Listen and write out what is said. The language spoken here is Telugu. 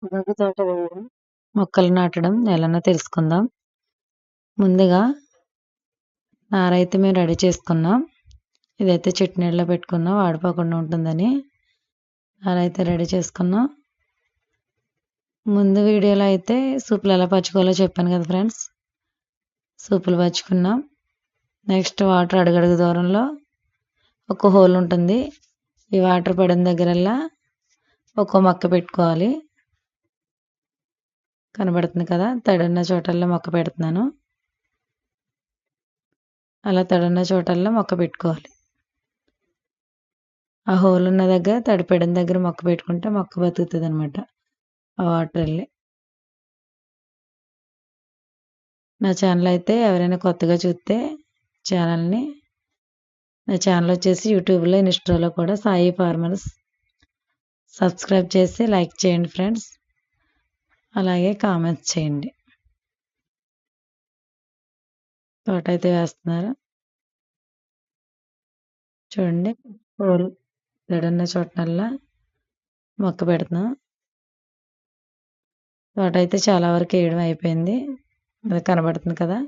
గులాబీ తోట వేయడం, మొక్కలు నాటడం ఎలానో తెలుసుకుందాం. ముందుగా నారైతే మేము రెడీ చేసుకున్నాం. ఇదైతే చెట్టు నీడలో పెట్టుకున్నాం, వాడిపోకుండా ఉంటుందని నారైతే రెడీ చేసుకున్నాం. ముందు వీడియోలో అయితే సూపులు ఎలా పరుచుకోవాలో చెప్పాను కదా ఫ్రెండ్స్. సూపులు పరుచుకున్నాం. నెక్స్ట్ వాటర్ అడుగడుగు దూరంలో ఒక హోల్ ఉంటుంది. ఈ వాటర్ పడిన దగ్గరల్లా ఒక్కో మొక్క పెట్టుకోవాలి. కనబడుతుంది కదా, తడున్న చోటల్లో మొక్క పెడుతున్నాను. అలా తడున్న చోటల్లో మొక్క పెట్టుకోవాలి. ఆ హోల్ ఉన్న దగ్గర, తడిపడిన దగ్గర మొక్క పెట్టుకుంటే మొక్క బతుకుతుంది అనమాట ఆ వాటర్ వెళ్ళి. నా ఛానల్ అయితే ఎవరైనా కొత్తగా చూస్తే నా ఛానల్ వచ్చేసి యూట్యూబ్లో, ఇన్స్టాలో కూడా సాయి ఫార్మర్స్. సబ్స్క్రైబ్ చేసి లైక్ చేయండి ఫ్రెండ్స్. అలాగే కామెంట్స్ చేయండి. తోట అయితే వేస్తున్నారు చూడండి. హోల్ తడున్న చోటనల్లా మొక్క పెడుతున్నాం. తోట అయితే చాలా వరకు వేయడం అయిపోయింది. అది కనబడుతుంది కదా.